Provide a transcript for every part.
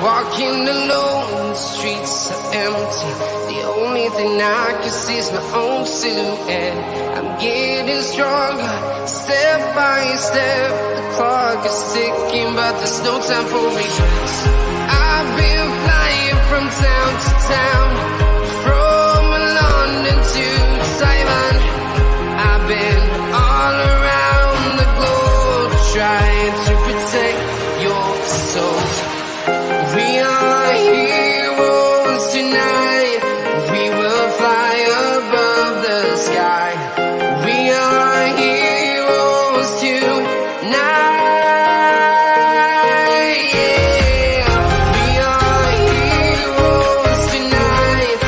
Walking alone, the streets are empty. The only thing I can see is my own silhouette. I'm getting stronger, step by step. The clock is ticking, but there's no time for regrets. I've been flying from town to town, from London to Taiwan. I've been all around the globe, trying to protect your soul. We are heroes tonight. We will fly above the sky. We are heroes tonight. Yeah. We are heroes tonight.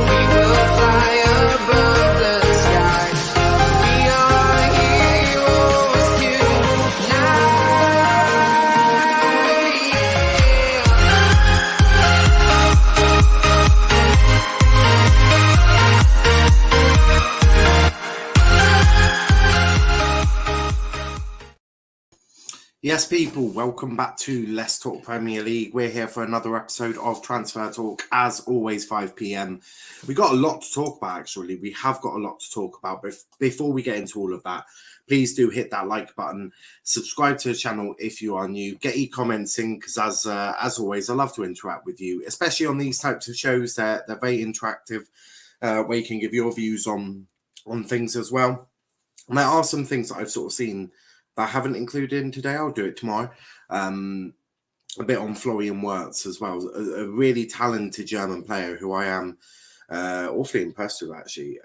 We will fly above the sky. We are heroes tonight. Yes, people, welcome back to Let's Talk Premier League. We're here for another episode of Transfer Talk, as always, 5 p.m. We've got a lot to talk about, actually. We have got a lot to talk about. But before we get into all of that, please do hit that like button. Subscribe to the channel if you are new. Get your comments in, because as always, I love to interact with you, especially on these types of shows. They're very interactive, where you can give your views on things as well. And there are some things that I've sort of seen that I haven't included in today. I'll do it tomorrow. A bit on Florian Wirtz as well. A really talented German player who I am awfully impressed with, actually.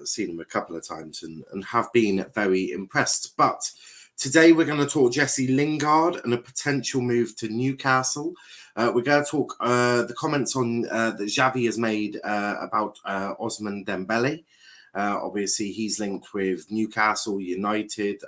Seen him a couple of times and have been very impressed. But today we're going to talk Jesse Lingard and a potential move to Newcastle. We're going to talk the comments on that Xavi has made about Ousmane Dembele. Obviously, he's linked with Newcastle United.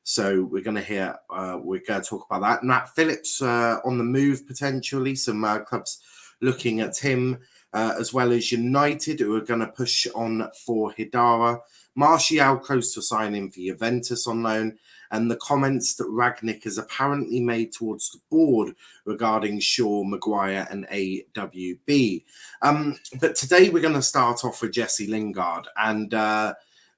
So we're going to talk about that. Nat Phillips on the move, potentially. Some clubs looking at him, as well as United, who are going to push on for Hidara. Martial close to signing for Juventus on loan. And the comments that Rangnick has apparently made towards the board regarding Shaw, Maguire and AWB. But today we're going to start off with Jesse Lingard. And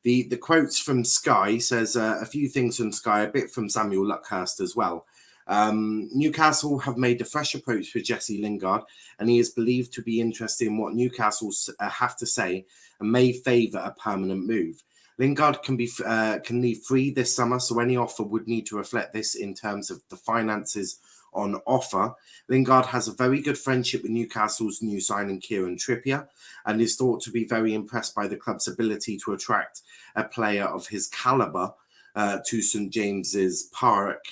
the quotes from Sky says a few things from Sky, a bit from Samuel Luckhurst as well. Newcastle have made a fresh approach with Jesse Lingard, and he is believed to be interested in what Newcastle have to say and may favour a permanent move. Lingard can leave free this summer, so any offer would need to reflect this in terms of the finances on offer. Lingard has a very good friendship with Newcastle's new signing Kieran Trippier and is thought to be very impressed by the club's ability to attract a player of his calibre to St James's Park.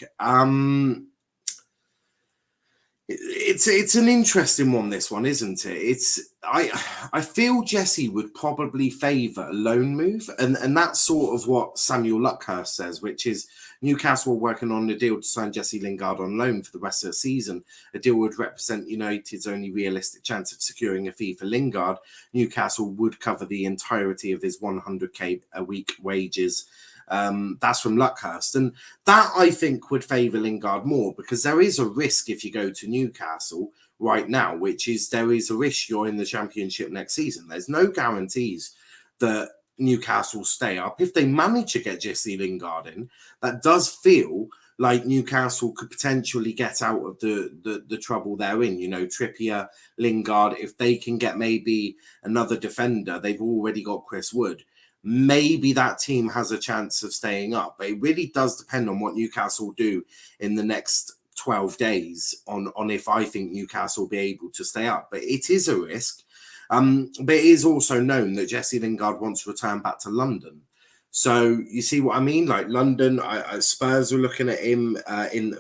It's an interesting one, this one, isn't it? I feel Jesse would probably favour a loan move, and that's sort of what Samuel Luckhurst says, which is Newcastle are working on a deal to sign Jesse Lingard on loan for the rest of the season. A deal would represent United's only realistic chance of securing a fee for Lingard. Newcastle would cover the entirety of his 100k a week wages. That's from Luckhurst. And that, I think, would favour Lingard more, because there is a risk if you go to Newcastle right now, which is there is a risk you're in the Championship next season. There's no guarantees that Newcastle stay up. If they manage to get Jesse Lingard in, that does feel like Newcastle could potentially get out of the trouble they're in. You know, Trippier, Lingard, if they can get maybe another defender, they've already got Chris Wood. Maybe that team has a chance of staying up. But it really does depend on what Newcastle do in the next 12 days on if I think Newcastle will be able to stay up. But it is a risk. But it is also known that Jesse Lingard wants to return back to London. So you see what I mean? Like London, Spurs are looking at him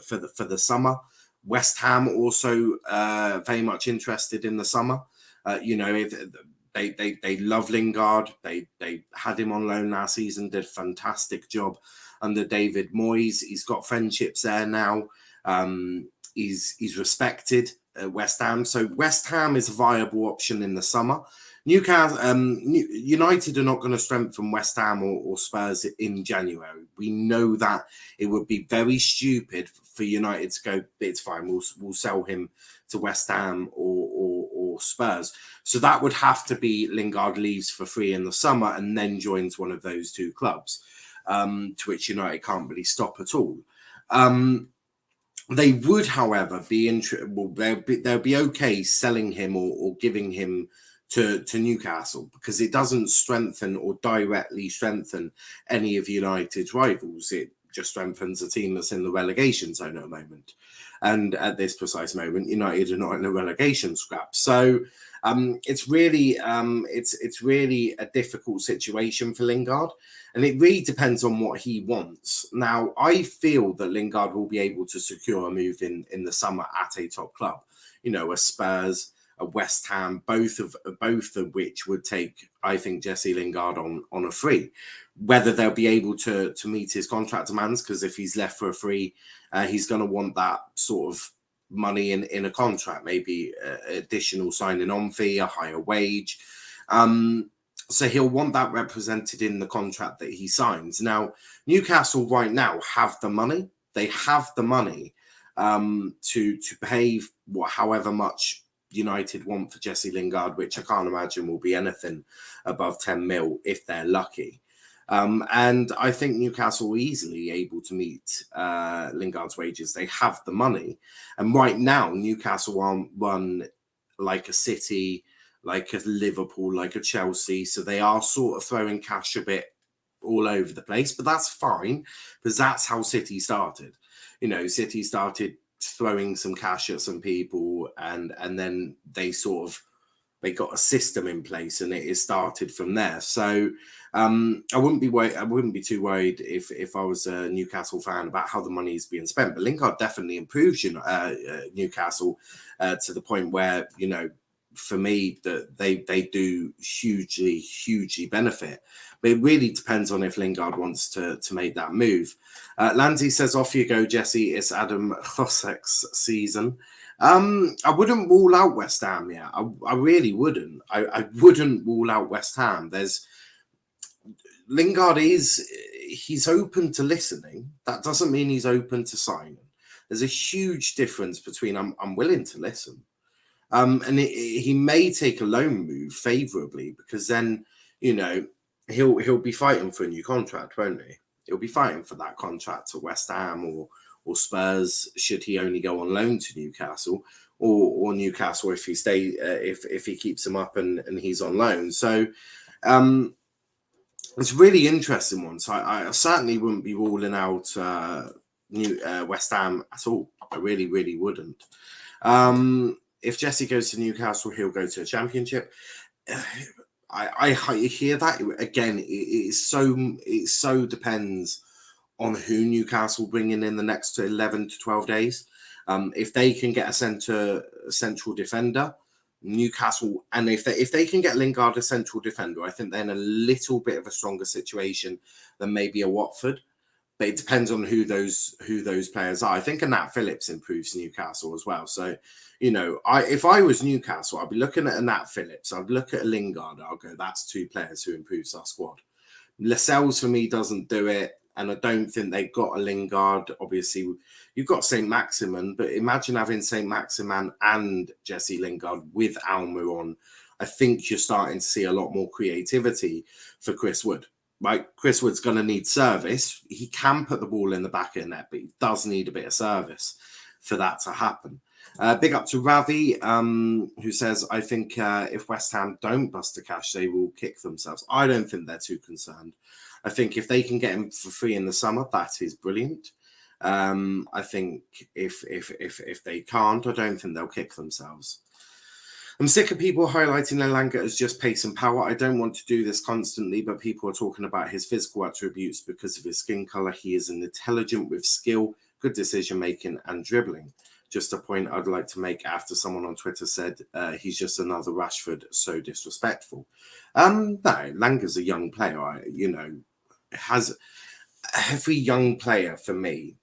for the summer. West Ham also very much interested in the summer. If they love Lingard. They had him on loan last season, did a fantastic job under David Moyes. He's got friendships there now. He's respected at West Ham. So West Ham is a viable option in the summer. Newcastle, United are not going to strengthen West Ham or Spurs in January. We know that it would be very stupid for United to go, it's fine, we'll sell him to West Ham or Spurs. So that would have to be Lingard leaves for free in the summer and then joins one of those two clubs, to which United can't really stop at all. They would, however, they'll be okay selling him or giving him to Newcastle, because it doesn't strengthen or directly strengthen any of United's rivals. It just strengthens a team that's in the relegation zone at the moment. And at this precise moment, United are not in a relegation scrap. So it's really a difficult situation for Lingard. And it really depends on what he wants. Now, I feel that Lingard will be able to secure a move in the summer at a top club. A Spurs, a West Ham, both of which would take, I think, Jesse Lingard on a free. Whether they'll be able to meet his contract demands, because if he's left for a free, he's going to want that sort of money in a contract, maybe additional signing on fee, a higher wage. So he'll want that represented in the contract that he signs. Now, Newcastle right now have the money. They have the money to pay however much United want for Jesse Lingard, which I can't imagine will be anything above 10 mil if they're lucky. And I think Newcastle are easily able to meet Lingard's wages. They have the money. And right now, Newcastle aren't run like a City, like a Liverpool, like a Chelsea. So they are sort of throwing cash a bit all over the place. But that's fine, because that's how City started. City started throwing some cash at some people, and then they got a system in place, and it started from there. So I wouldn't be too worried if I was a Newcastle fan about how the money is being spent. But Lingard definitely improves Newcastle to the point where, for me, that they do hugely benefit. But it really depends on if Lingard wants to make that move. Lanzi says, off you go, Jesse. It's Adam Hossek's season. I wouldn't rule out West Ham yet. I really wouldn't. I wouldn't rule out West Ham. Lingard he's open to listening. That doesn't mean he's open to signing. There's a huge difference between I'm willing to listen. And he may take a loan move favourably, because then, he'll be fighting for a new contract, won't he? He'll be fighting for that contract to West Ham or Spurs, should he only go on loan to Newcastle, or Newcastle if he keeps him up and he's on loan. So it's a really interesting one. So I certainly wouldn't be ruling out West Ham at all. I really wouldn't. If Jesse goes to Newcastle, he'll go to a championship. I hear that. Again, it so depends on who Newcastle bring in the next 11 to 12 days. If they can get a central defender, Newcastle, and if they can get Lingard a central defender, I think they're in a little bit of a stronger situation than maybe a Watford. But it depends on who those players are. I think a Nat Phillips improves Newcastle as well. So, if I was Newcastle, I'd be looking at a Nat Phillips. I'd look at a Lingard. I'll go, that's two players who improves our squad. Lascelles, for me, doesn't do it. And I don't think they've got a Lingard. Obviously, you've got St. Maximin, but imagine having St. Maximin and Jesse Lingard with Alma on. I think you're starting to see a lot more creativity for Chris Wood. Right, Chris Wood's going to need service. He can put the ball in the back of the net, but he does need a bit of service for that to happen. Big up to Ravi, who says, I think if West Ham don't bust the cash, they will kick themselves. I don't think they're too concerned. I think if they can get him for free in the summer, that is brilliant. I think if they can't, I don't think they'll kick themselves. I'm sick of people highlighting Elanga as just pace and power. I don't want to do this constantly, but people are talking about his physical attributes because of his skin colour. He is an intelligent with skill, good decision-making and dribbling. Just a point I'd like to make after someone on Twitter said he's just another Rashford, so disrespectful. No, Langa's a young player. Has every young player for me,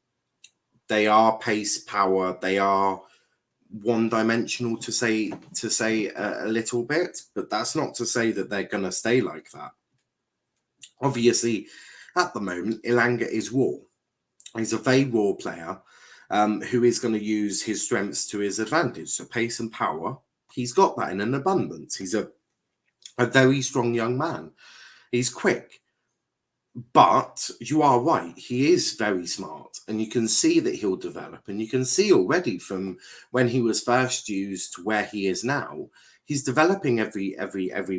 they are pace, power, they are one-dimensional to say a little bit, but that's not to say that they're going to stay like that. Obviously, at the moment, Ilanga is raw. He's a very raw player who is going to use his strengths to his advantage. So pace and power, he's got that in an abundance. He's a very strong young man. He's quick. But you are right, he is very smart, and you can see that he'll develop, and you can see already from when he was first used to where he is now, he's developing every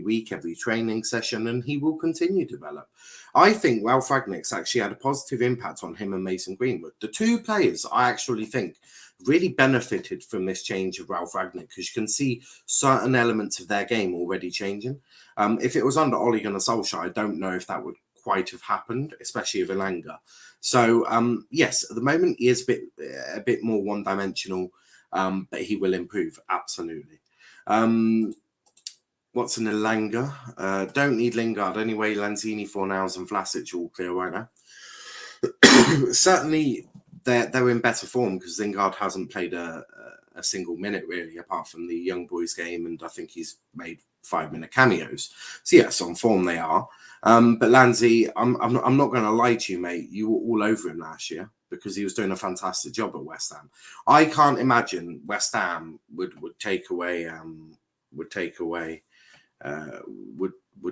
week, every training session, and he will continue to develop. I think Ralph Rangnick's actually had a positive impact on him and Mason Greenwood. The two players I actually think really benefited from this change of Ralph Rangnick, because you can see certain elements of their game already changing. If it was under Ole Gunnar Solskjaer, I don't know if that would quite have happened, especially with Ilanga. So yes, at the moment he is a bit more one-dimensional, but he will improve absolutely. What's an Ilanga? Don't need Lingard anyway. Lanzini, Fornals, and Vlasic all clear right now. Certainly, they're in better form because Lingard hasn't played a single minute really, apart from the young boys game, and I think he's made 5-minute cameos. So yes, on form they are. But Lanzi, I'm not going to lie to you, mate. You were all over him last year because he was doing a fantastic job at West Ham. I can't imagine West Ham would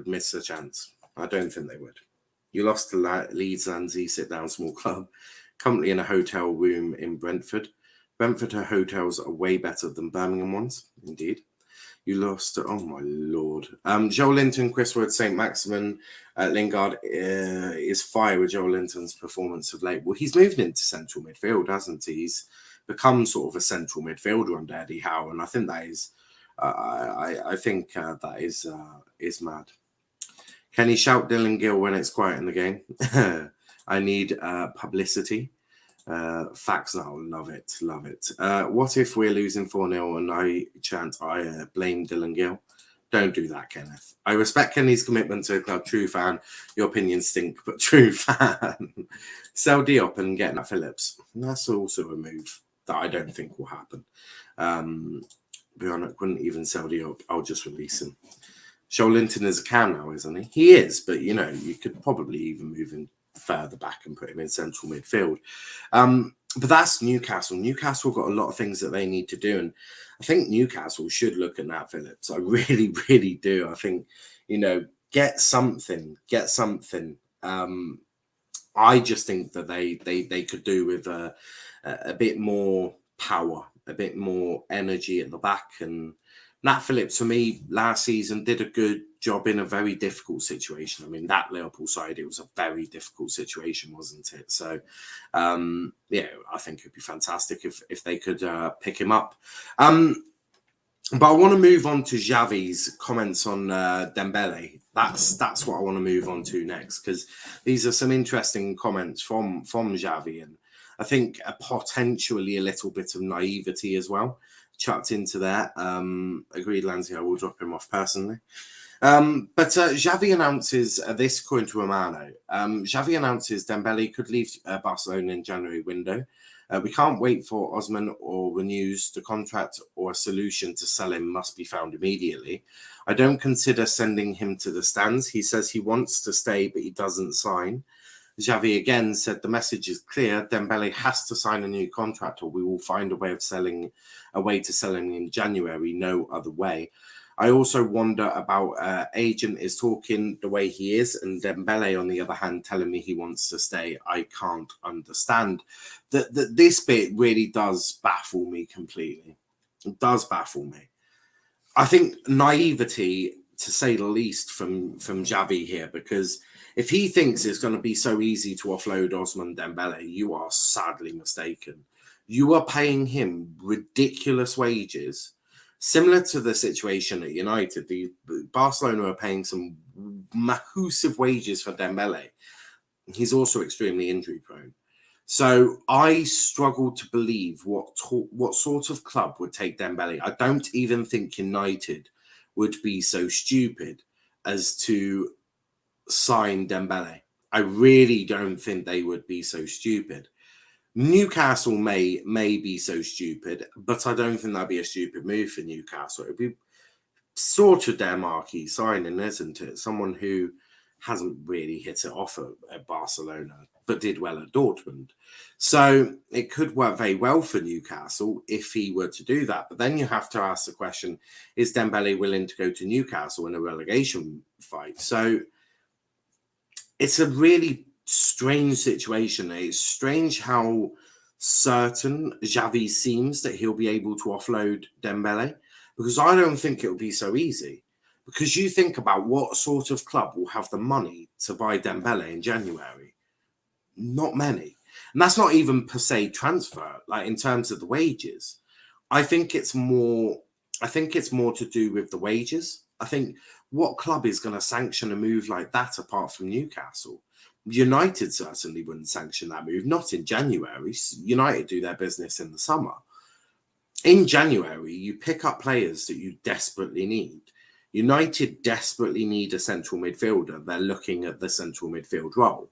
miss a chance. I don't think they would. You lost to Leeds, Lanzi, sit down, small club, currently in a hotel room in Brentford. Brentford hotels are way better than Birmingham ones, indeed. You lost, oh my lord. Joel Linton, Chris Wood, St. Maximin, Lingard is fire with Joel Linton's performance of late. Well, he's moved into central midfield, hasn't he? He's become sort of a central midfielder under Eddie Howe, and I think that is, I think that is mad. Can he shout Dylan Gill when it's quiet in the game? I need publicity. Facts now, love it. What if we're losing 4-0 and I chant, I blame Dylan Gill? Don't do that, Kenneth. I respect Kenny's commitment to the club. True fan. Your opinions stink, but true fan. Sell Diop and get Nat Phillips. That's also a move that I don't think will happen. Bjorn wouldn't even sell Diop. I'll just release him. Joel Linton is a cam now, isn't he? He is, but you know, you could probably even move him further back and put him in central midfield. But that's Newcastle. Newcastle got a lot of things that they need to do, and I think Newcastle should look at Nat Phillips. I really, really do. I think, you know, get something. I just think that they could do with a bit more power, a bit more energy at the back. And Nat Phillips, for me, last season did a good job in a very difficult situation. I mean, that Liverpool side, it was a very difficult situation, wasn't it? So, yeah, I think it'd be fantastic if they could pick him up. But I want to move on to Xavi's comments on Dembele. That's what I want to move on to next, because these are some interesting comments from Xavi, and I think potentially a little bit of naivety as well chucked into there. Agreed, Lanzi, I will drop him off personally. But Xavi announces this, according to Romano. Xavi announces Dembele could leave Barcelona in January window. We can't wait for Osman or renews the contract, or a solution to sell him must be found immediately. I don't consider sending him to the stands. He says he wants to stay, but he doesn't sign. Xavi again said the message is clear. Dembele has to sign a new contract, or we will find a way to sell him in January. No other way. I also wonder about agent is talking the way he is, and Dembele, on the other hand, telling me he wants to stay. I can't understand. This bit really does baffle me completely. It does baffle me. I think naivety, to say the least, from Xavi here, because if he thinks it's going to be so easy to offload Osman Dembele, you are sadly mistaken. You are paying him ridiculous wages. Similar to the situation at United, the Barcelona are paying some massive wages for Dembele. He's also extremely injury prone. So I struggle to believe what sort of club would take Dembele. I don't even think United would be so stupid as to sign Dembele. I really don't think they would be so stupid. Newcastle may be so stupid, but I don't think that'd be a stupid move for Newcastle. It'd be sort of their marquee signing, isn't it? Someone who hasn't really hit it off at Barcelona, but did well at Dortmund. So it could work very well for Newcastle if he were to do that. But then you have to ask the question, is Dembele willing to go to Newcastle in a relegation fight? So it's a really strange situation. It's strange how certain Xavi seems that he'll be able to offload Dembele, because I don't think it'll be so easy. Because you think about what sort of club will have the money to buy Dembele in January. Not many. And that's not even per se transfer, like in terms of the wages. I think it's more to do with the wages. I think what club is going to sanction a move like that apart from Newcastle? United certainly wouldn't sanction that move, not in January. United do their business in the summer. In January, you pick up players that you desperately need. United desperately need a central midfielder. They're looking at the central midfield role.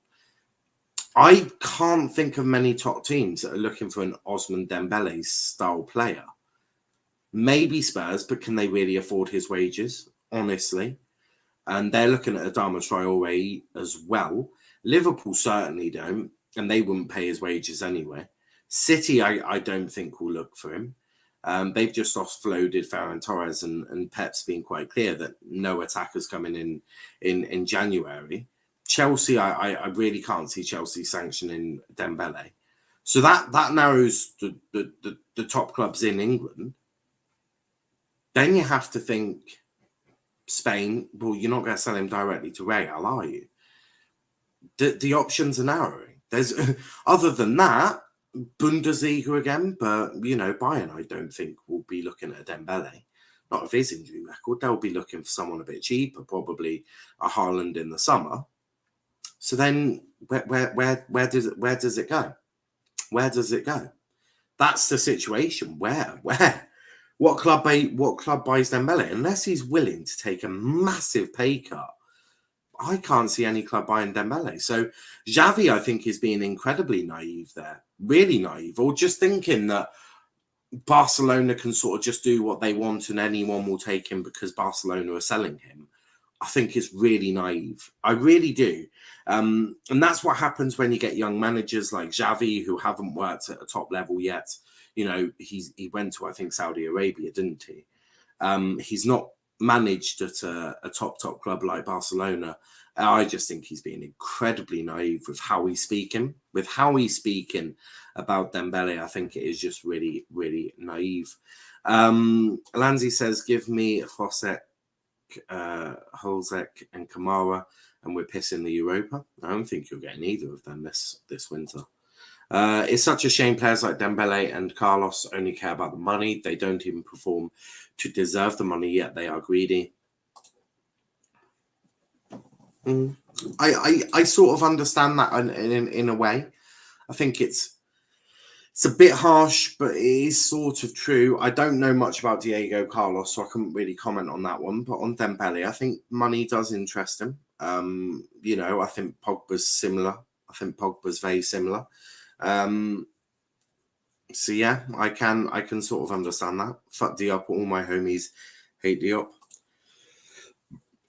I can't think of many top teams that are looking for an Ousmane Dembele style player. Maybe Spurs, but can they really afford his wages? Honestly. And they're looking at Adama Traore as well. Liverpool certainly don't, and they wouldn't pay his wages anyway. City, I don't think will look for him. They've just offloaded Ferran Torres, and Pep's been quite clear that no attackers coming in January. Chelsea, I really can't see Chelsea sanctioning Dembele. So that narrows the top clubs in England. Then you have to think Spain. Well, you're not going to sell him directly to Real, are you? The options are narrowing. There's other than that, Bundesliga again, but Bayern I don't think will be looking at Dembele. Not of his injury record. They'll be looking for someone a bit cheaper, probably a Haaland in the summer. So then where does it go? Where does it go? That's the situation. Where? What club buys Dembele? Unless he's willing to take a massive pay cut, I can't see any club buying Dembele. So Xavi, I think, is being incredibly naive there. Really naive. Or just thinking that Barcelona can sort of just do what they want and anyone will take him because Barcelona are selling him. I think it's really naive. I really do. And that's what happens when you get young managers like Xavi who haven't worked at a top level yet. He went to, I think, Saudi Arabia, didn't he? He's not managed at a top club like Barcelona. I just think he's being incredibly naive with how he's speaking. With how he's speaking about Dembele, I think it is just really, really naive. Lanzi says, give me Josek, Holzek and Kamara, and we're pissing the Europa. I don't think you're getting either of them this winter. It's such a shame players like Dembele and Carlos only care about the money. They don't even perform to deserve the money, yet they are greedy. I sort of understand that in a way. I think it's a bit harsh, but it is sort of true. I don't know much about Diego Carlos, so I couldn't really comment on that one. But on Dembele, I think money does interest him. I think Pogba's similar. I think Pogba's very similar. So yeah, I can sort of understand that. Fuck Diop, all my homies hate Diop.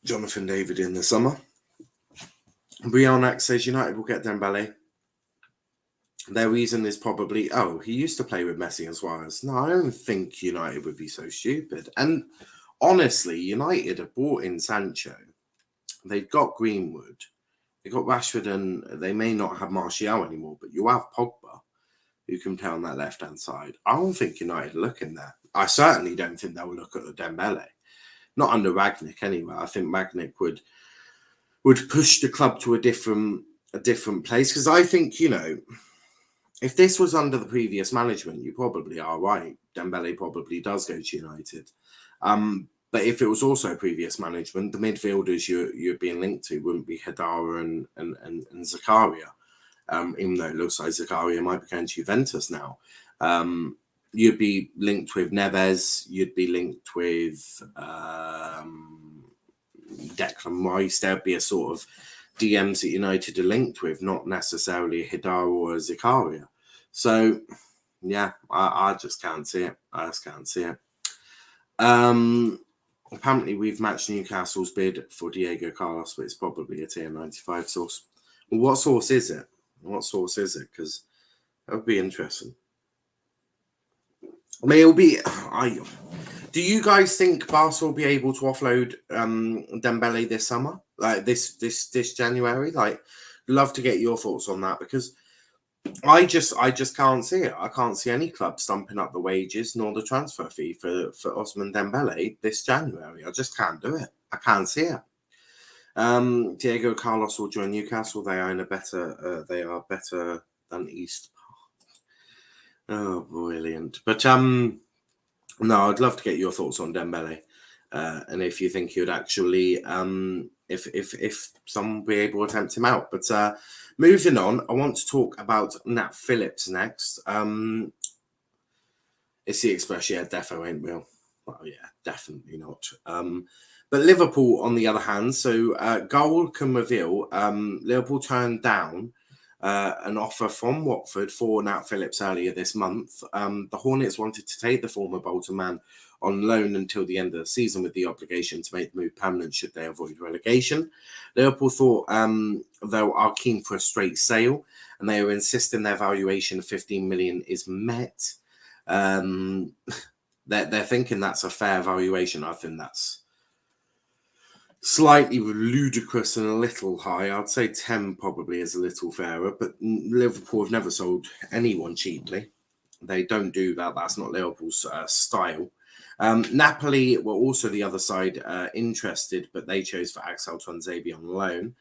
Jonathan David in the summer. Briannac says United will get Dembele. Their reason is probably, he used to play with Messi and Suarez. No, I don't think United would be so stupid. And honestly, United have brought in Sancho. They've got Greenwood. They've got Rashford, and they may not have Martial anymore, but you have Pogba, who can play on that left-hand side. I don't think United are looking there. I certainly don't think they'll look at the Dembele. Not under Rangnick anyway. I think Rangnick would push the club to a different place. Because I think, if this was under the previous management, you probably are right. Dembele probably does go to United. But if it was also previous management, the midfielders you're being linked to wouldn't be Hadara and Zakaria. Even though it looks like Zakaria might be going to Juventus now. You'd be linked with Neves. You'd be linked with Declan Rice. There'd be a sort of DMs that United are linked with, not necessarily Hidara or Zakaria. So, yeah, I just can't see it. I just can't see it. Apparently, we've matched Newcastle's bid for Diego Carlos, but it's probably a tier 95 source. Well, what source is it? What source is it? Because that would be interesting. I mean, it'll be. Do you guys think Barca will be able to offload Dembele this summer, like this January? Like, love to get your thoughts on that, because I just can't see it. I can't see any club stumping up the wages nor the transfer fee for Ousmane Dembele this January. I just can't do it. I can't see it. Diego Carlos will join Newcastle. They own a better. They are better than East. Oh, brilliant! But no, I'd love to get your thoughts on Dembele, and if you think he would actually, if someone would be able to tempt him out. But moving on, I want to talk about Nat Phillips next. It's the Express, yeah, defo ain't real. Well, yeah, definitely not. But Liverpool, on the other hand, so Goal can reveal Liverpool turned down an offer from Watford for Nat Phillips earlier this month. The Hornets wanted to take the former Bolton man on loan until the end of the season with the obligation to make the move permanent should they avoid relegation. Liverpool thought they are keen for a straight sale, and they are insisting their valuation of 15 million is met. They're thinking that's a fair valuation. I think that's slightly ludicrous and a little high. I'd say 10 probably is a little fairer, but Liverpool have never sold anyone cheaply. They don't do that. That's not Liverpool's style. Napoli were also the other side interested, but they chose for Axel Tuanzebe on loan.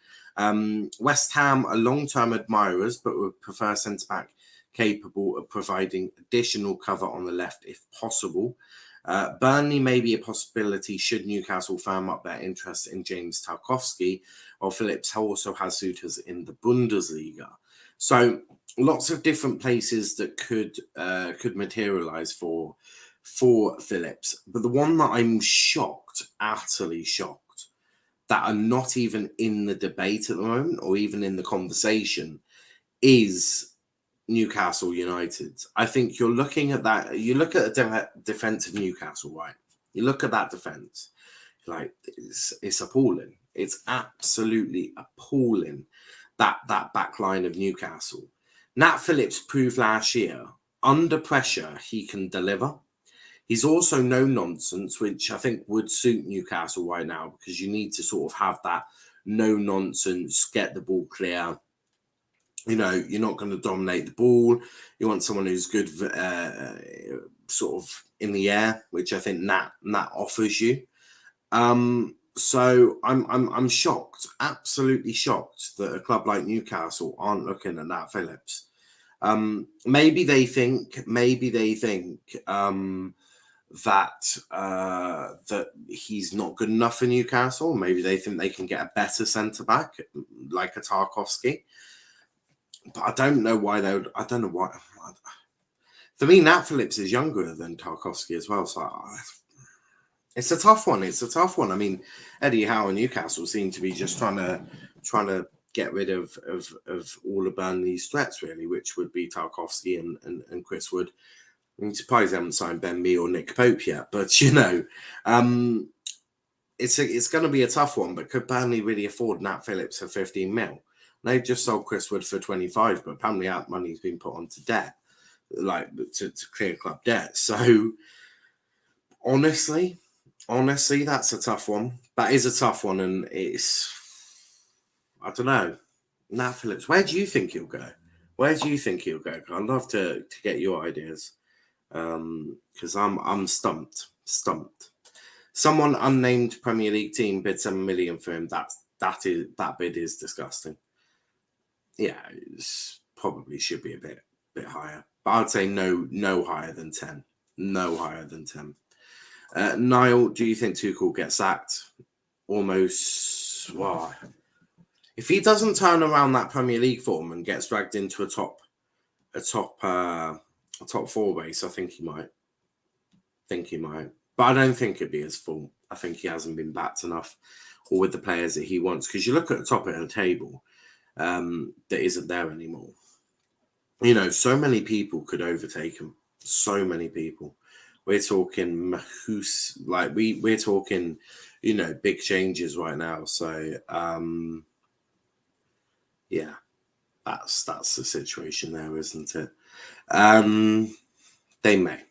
West Ham are long-term admirers, but would prefer centre-back capable of providing additional cover on the left if possible. Burnley may be a possibility should Newcastle firm up their interest in James Tarkowski, while Phillips also has suitors in the Bundesliga. So lots of different places that could materialise for Phillips. But the one that I'm shocked, utterly shocked, that are not even in the debate at the moment or even in the conversation is Newcastle United. I think you're looking at that. You look at the defense of Newcastle, right? You look at that defense, like it's appalling. It's absolutely appalling, that back line of Newcastle. Nat Phillips proved last year under pressure he can deliver. He's also no nonsense, which I think would suit Newcastle right now, because you need to sort of have that no nonsense, get the ball clear. You know, you're not going to dominate the ball. You want someone who's good, sort of in the air, which I think Nat offers you. So I'm shocked, absolutely shocked, that a club like Newcastle aren't looking at Nat Phillips. Maybe they think that he's not good enough for Newcastle. Maybe they think they can get a better centre back like a Tarkowski. But I don't know why they would. I don't know why. For me, Nat Phillips is younger than Tarkowski as well. So it's a tough one. It's a tough one. I mean, Eddie Howe and Newcastle seem to be just trying to get rid of all of Burnley's threats, really, which would be Tarkowski and Chris Wood. I'm surprised they haven't signed Ben Mee or Nick Pope yet. But you know, it's going to be a tough one. But could Burnley really afford Nat Phillips for 15 mil? They've just sold Chris Wood for 25, but apparently that money's been put onto debt, like to clear club debt. So honestly, that's a tough one. That is a tough one, and it's, I don't know. Nat Phillips, where do you think he'll go? Where do you think he'll go? I'd love to get your ideas, because I'm stumped. Someone unnamed Premier League team bid 7 million for him. That bid is disgusting. Yeah, it probably should be a bit higher, but I'd say no higher than 10. No higher than 10. Niall, do you think Tuchel gets sacked? Almost. Well, if he doesn't turn around that Premier League form and gets dragged into a top 4 race, I think he might. But I don't think it'd be his fault. I think he hasn't been backed enough, or with the players that he wants. Because you look at the top of the table, that isn't there anymore. You know, so many people could overtake him. So many people. We're talking Mahus, like we're talking, you know, big changes right now. So yeah, that's the situation there, isn't it? They may.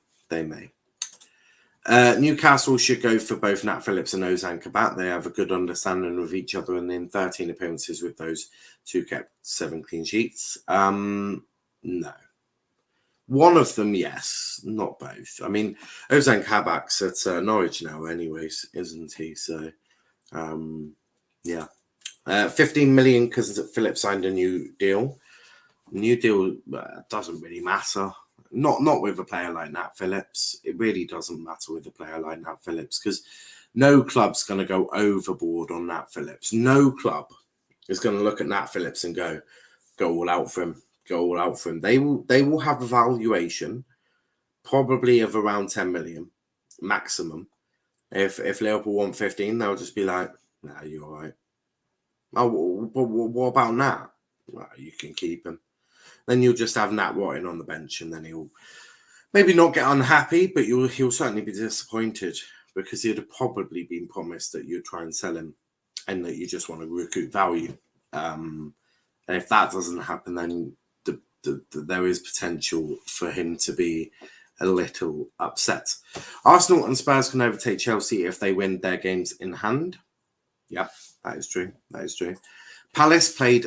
Newcastle should go for both Nat Phillips and Ozan Kabak. They have a good understanding of each other, and in 13 appearances with those two kept 7 clean sheets. No. One of them, yes, not both. I mean, Ozan Kabak's at Norwich now, anyways, isn't he? So, yeah. 15 million because Phillips signed a new deal. New deal doesn't really matter. Not with a player like Nat Phillips. It really doesn't matter with a player like Nat Phillips because no club's going to go overboard on Nat Phillips. No club is going to look at Nat Phillips and go all out for him. Go all out for him. They will have a valuation probably of around 10 million maximum. If Liverpool want 15, they'll just be like, nah, you're all right. Oh, but what about Nat? Well, you can keep him. Then you'll just have Nat rotting on the bench, and then he'll maybe not get unhappy, but he'll certainly be disappointed because he'd have probably been promised that you'd try and sell him and that you just want to recoup value. And if that doesn't happen, then there is potential for him to be a little upset. Arsenal and Spurs can overtake Chelsea if they win their games in hand. Yeah, that is true. That is true. Palace paid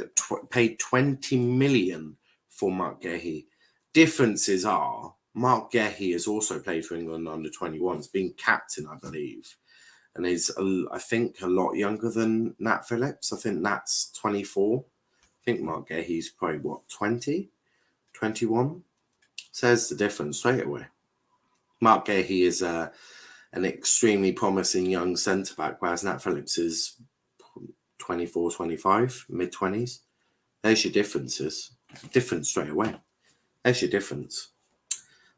20 million for Mark Gehi. Differences are Mark Gehi has also played for England under 21s, being captain, I believe, and is I think a lot younger than Nat Phillips. I think Nat's 24. I think Mark Gehi's probably what 20, 21. Says the difference straight away. Mark Gehi is an extremely promising young centre back, whereas Nat Phillips is 24, 25, mid-20s. There's your differences. Difference straight away. There's your difference.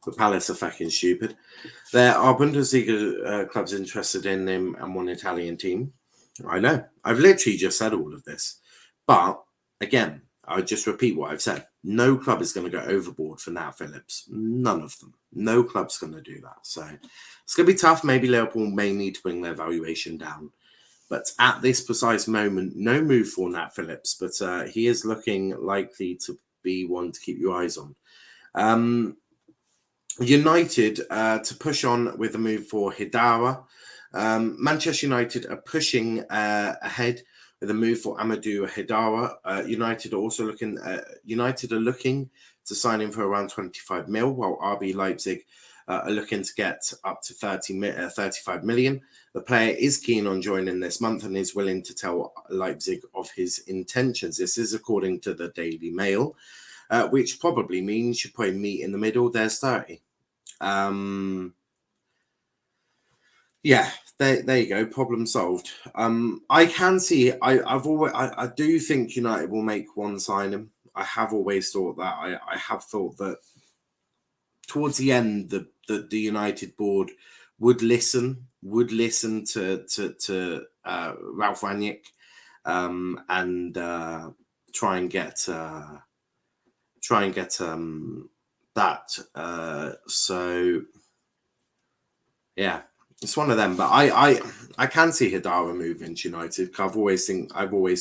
But Palace are fucking stupid. There are Bundesliga clubs interested in him and one Italian team. I know. I've literally just said all of this. But, again, I just repeat what I've said. No club is going to go overboard for Nat Phillips. None of them. No club's going to do that. So, it's going to be tough. Maybe Liverpool may need to bring their valuation down. But at this precise moment, no move for Nat Phillips. But he is looking likely to be one to keep your eyes on. United to push on with a move for Hidara. Manchester United are pushing ahead with a move for Amadou Hidara. United are looking to sign him for around 25 mil, while RB Leipzig are looking to get up to 35 million. The player is keen on joining this month and is willing to tell Leipzig of his intentions. This is according to the Daily Mail, which probably means you probably meet in the middle. There's 30. Yeah, there you go. Problem solved. I can see. I do think United will make one signing. I have always thought that. I have thought that towards the end, the United board would listen to Ralph Rangnick, and try and get that. So yeah, it's one of them. But I can see Hidara moving to United. I've always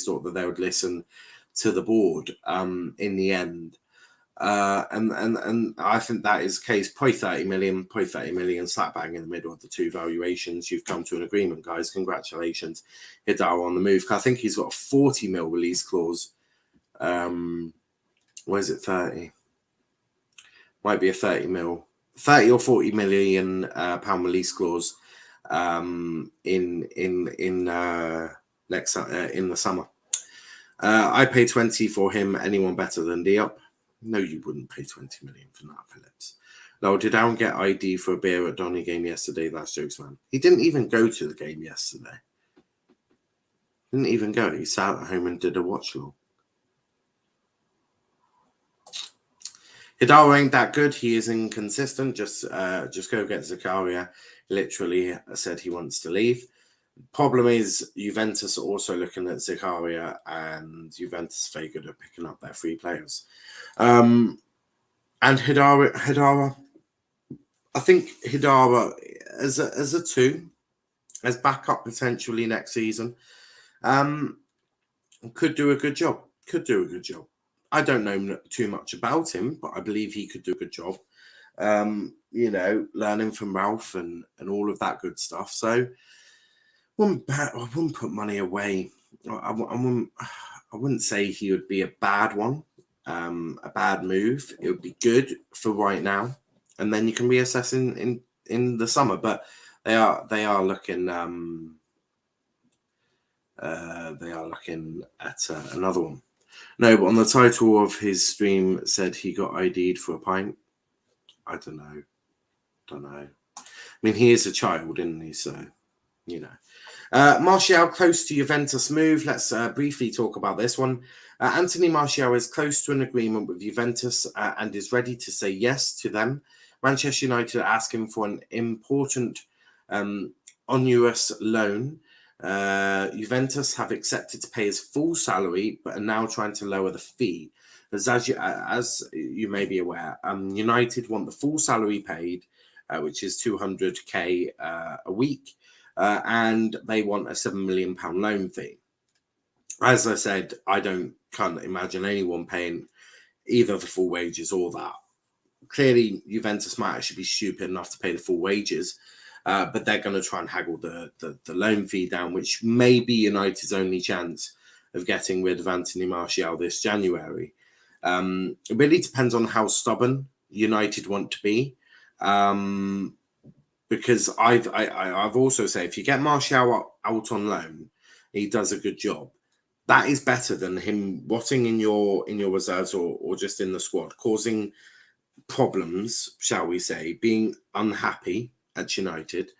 thought that they would listen to the board in the end. And I think that is the case. Probably 30 million, slap bang in the middle of the two valuations. You've come to an agreement, guys. Congratulations, Hidara on the move. I think he's got a 40 mil release clause. Where's it? 30? Might be a 30 or 40 million pound release clause in the summer. I pay 20 for him. Anyone better than Diop? No, you wouldn't pay 20 million for Nat Phillips. No, did Aaron get ID for a beer at Donny game yesterday? That's jokes, man. He didn't even go to the game yesterday. Didn't even go. He sat at home and did a watch along. Hidara ain't that good. He is inconsistent. Just go get Zakaria. Literally said he wants to leave. Problem is, Juventus are also looking at Zakaria, and Juventus are very good at picking up their free players. And Hidara, I think Hidara as a two, as backup potentially next season, could do a good job. I don't know too much about him, but I believe he could do a good job. Learning from Ralph and all of that good stuff. So I wouldn't put money away. I wouldn't say he would be a bad one, a bad move. It would be good for right now, and then you can reassess in the summer. But they are looking at another one. No, but on the title of his stream said he got ID'd for a pint. I don't know. I mean, he is a child, isn't he? So, Martial close to Juventus move. Let's briefly talk about this one. Anthony Martial is close to an agreement with Juventus and is ready to say yes to them. Manchester United are asking for an important onerous loan. Juventus have accepted to pay his full salary, but are now trying to lower the fee. As you may be aware, United want the full salary paid, which is 200k a week, and they want a £7 million loan fee. As I said, I can't imagine anyone paying either the full wages or that. Clearly, Juventus might actually be stupid enough to pay the full wages, but they're going to try and haggle the loan fee down, which may be United's only chance of getting rid of Anthony Martial this January. It really depends on how stubborn United want to be, because I've also said if you get Martial out on loan, he does a good job. That is better than him rotting in your reserves or just in the squad, causing problems, shall we say, being unhappy at United,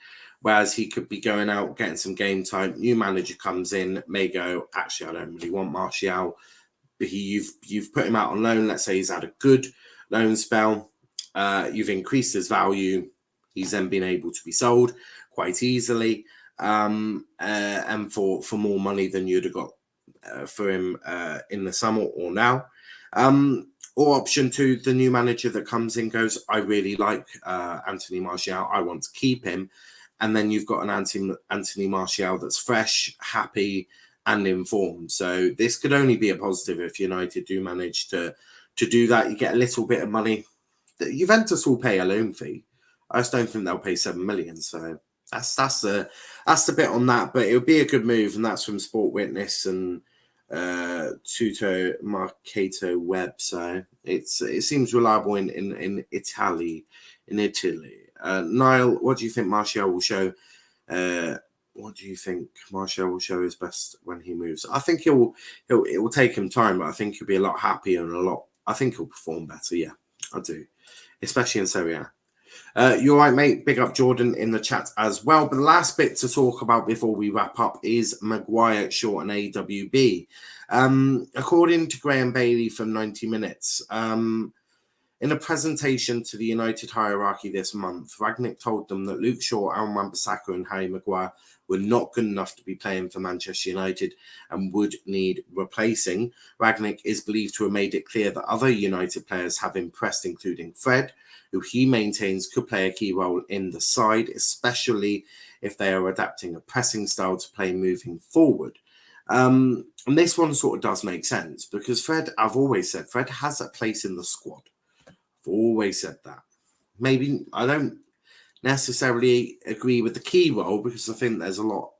whereas he could be going out, getting some game time. New manager comes in, may go, actually, I don't really want Martial. But you've put him out on loan. Let's say he's had a good loan spell. You've increased his value. He's then been able to be sold quite easily, and for more money than you'd have got for him in the summer or now. Or option two, the new manager that comes in goes, I really like Anthony Martial. I want to keep him. And then you've got an Anthony Martial that's fresh, happy, and informed. So this could only be a positive if United do manage to do that. You get a little bit of money. Juventus will pay a loan fee. I just don't think they'll pay 7 million. So that's the bit on that. But it would be a good move, and that's from Sport Witness and Tutto Marcato Web. So it seems reliable in Italy. Niall, what do you think Martial will show? What do you think Martial will show his best when he moves? I think it will take him time, but I think he'll be a lot happier and I think he'll perform better. Yeah, I do, especially in Serie A. You're right, mate. Big up Jordan in the chat as well. But the last bit to talk about before we wrap up is Maguire, Shaw and AWB. According to Graham Bailey from 90 Minutes, in a presentation to the United hierarchy this month, Rangnick told them that Luke Shaw, Bissaka and Harry Maguire were not good enough to be playing for Manchester United and would need replacing. Rangnick is believed to have made it clear that other United players have impressed, including Fred, who he maintains could play a key role in the side, especially if they are adapting a pressing style to play moving forward. And this one sort of does make sense because Fred, I've always said, Fred has a place in the squad. I've always said that. Maybe I don't necessarily agree with the key role because I think there's a lot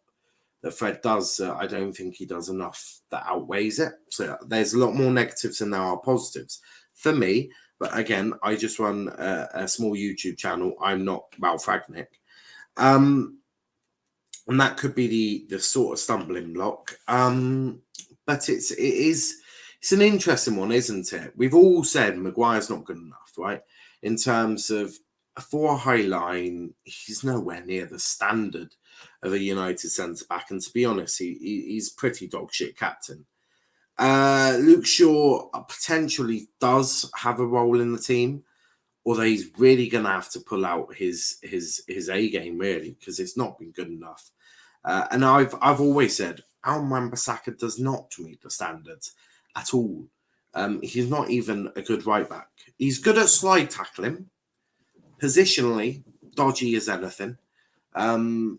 that Fred does. I don't think he does enough that outweighs it. So there's a lot more negatives than there are positives for me. But again, I just run a small YouTube channel. I'm not Ralph Rangnick. And that could be the sort of stumbling block. But it's an interesting one, isn't it? We've all said Maguire's not good enough, right? In terms of for a high line, he's nowhere near the standard of a United centre-back. And to be honest, he's pretty dog shit captain. Luke Shaw potentially does have a role in the team, although he's really going to have to pull out his A game, really, because it's not been good enough. And I've always said, Bissaka does not meet the standards at all. He's not even a good right back. He's good at slide tackling. Positionally, dodgy as anything. You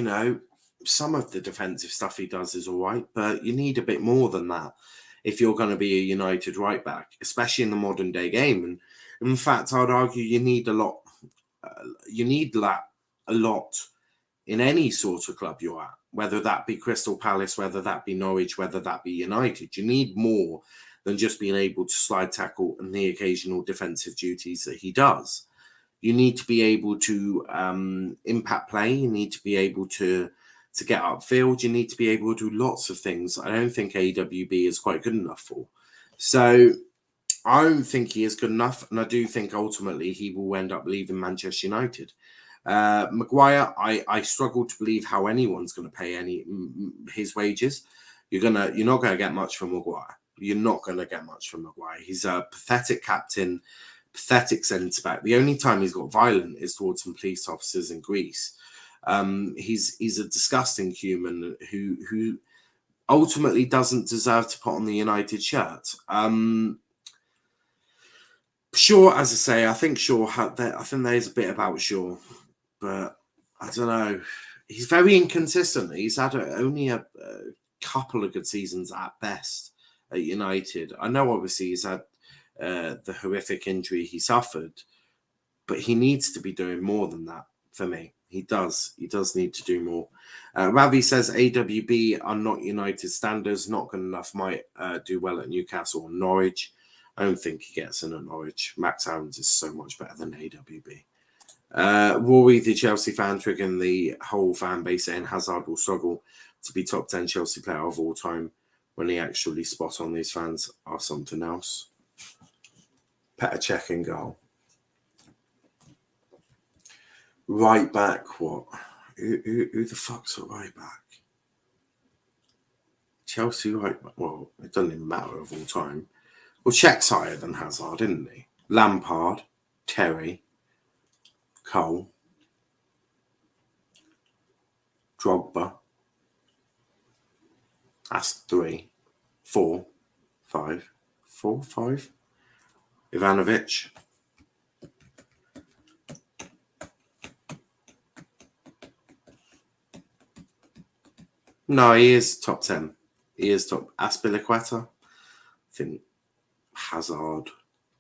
know, some of the defensive stuff he does is all right, but you need a bit more than that if you're going to be a United right back, especially in the modern day game. And in fact, I'd argue you need a lot. You need that a lot in any sort of club you're at, whether that be Crystal Palace, whether that be Norwich, whether that be United. You need more than just being able to slide tackle and the occasional defensive duties that he does. You need to be able to impact play. You need to be able to get upfield. You need to be able to do lots of things I don't think AWB is quite good enough for. So I don't think he is good enough, and I do think ultimately he will end up leaving Manchester United. Maguire, I struggle to believe how anyone's going to pay his wages. You're not going to get much from Maguire. You're not going to get much from Maguire. He's a pathetic captain, pathetic centre back. The only time he's got violent is towards some police officers in Greece. He's a disgusting human who ultimately doesn't deserve to put on the United shirt. Shaw, as I say, I think there's a bit about Shaw, but I don't know. He's very inconsistent. He's had only a couple of good seasons at best at United. I know, obviously, he's had the horrific injury he suffered, but he needs to be doing more than that for me. He does need to do more. Ravi says AWB are not United standards, not good enough, might do well at Newcastle or Norwich. I don't think he gets in at Norwich. Max Aarons is so much better than AWB. Rory, the Chelsea fan, triggering the whole fan base saying Hazard will struggle to be top 10 Chelsea player of all time when he actually spot on. These fans are something else. Petr Cech in goal. Right back, what? Who the fuck's a right back? Chelsea right back. Well, it doesn't even matter of all time. Well, Cech's higher than Hazard, isn't he? Lampard, Terry, Cole, Drogba. That's 3, 4, 5. Ivanovic. No, he is top 10. He is top. Aspilicueta. I think Hazard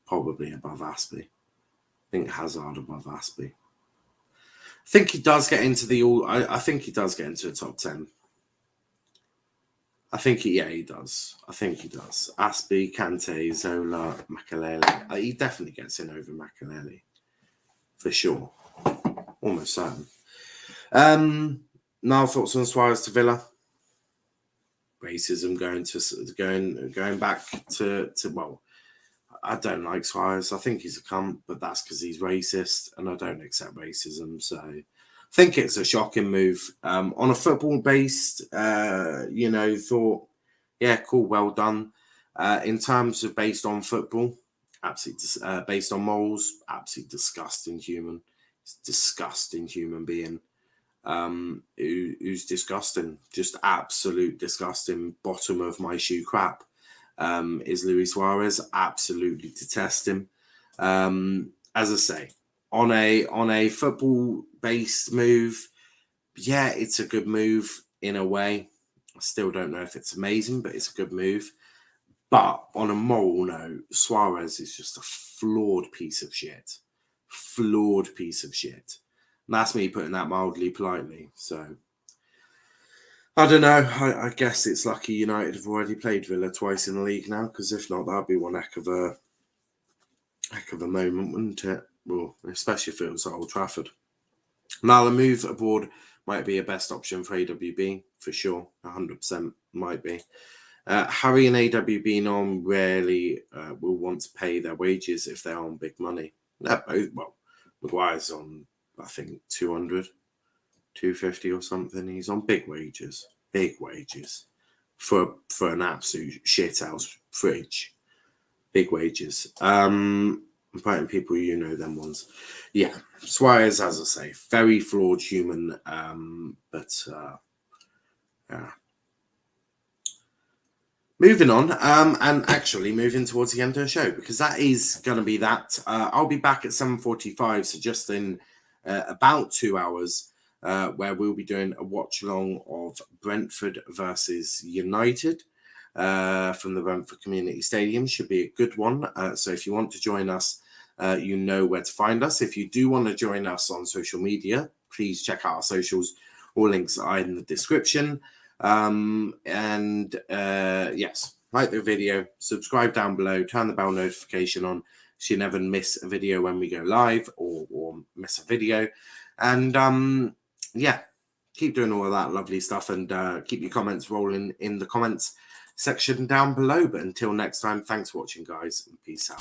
probably above Aspie. I think Hazard above Aspie. I think he does get into I think he does get into the top 10. I think he does. I think he does. Aspie, Kante, Zola, Makelele. He definitely gets in over Makelele. For sure. Almost certain. Now thoughts on Suarez to Villa. Racism going back to well, I don't like Suarez. I think he's a cunt, but that's because he's racist, and I don't accept racism. So I think it's a shocking move. On a football-based, thought, yeah, cool, well done. In terms of based on football, absolutely based on morals, absolutely disgusting human. It's disgusting human being. Who's disgusting, just absolute disgusting, bottom of my shoe crap, is Luis Suarez. Absolutely detest him. As I say, on a football based move, yeah, it's a good move in a way. I still don't know if it's amazing, but it's a good move. But on a moral note, Suarez is just a flawed piece of shit. And that's me putting that mildly politely. So, I don't know. I guess it's lucky United have already played Villa twice in the league now, because if not, that'd be one heck of a moment, wouldn't it? Well, especially if it was at Old Trafford. Now, the move abroad might be a best option for AWB, for sure. 100% might be. Harry and AWB norm rarely will want to pay their wages if they're on big money. They're both, well, Maguire's on, I think, 200, 250 or something. He's on big wages for an absolute shithouse fridge. Big wages. I'm putting people, them ones. Yeah, Suarez, as I say, very flawed human, but yeah. Moving on, and actually moving towards the end of the show, because that is going to be that. I'll be back at 7:45, so just in about 2 hours, where we'll be doing a watch-along of Brentford versus United from the Brentford Community Stadium. Should be a good one. So if you want to join us, you know where to find us. If you do want to join us on social media, please check out our socials. All links are in the description. Yes, like the video, subscribe down below, turn the bell notification on so you never miss a video when we go live or miss a video. And yeah, keep doing all of that lovely stuff, and keep your comments rolling in the comments section down below. But until next time, thanks for watching, guys, and peace out.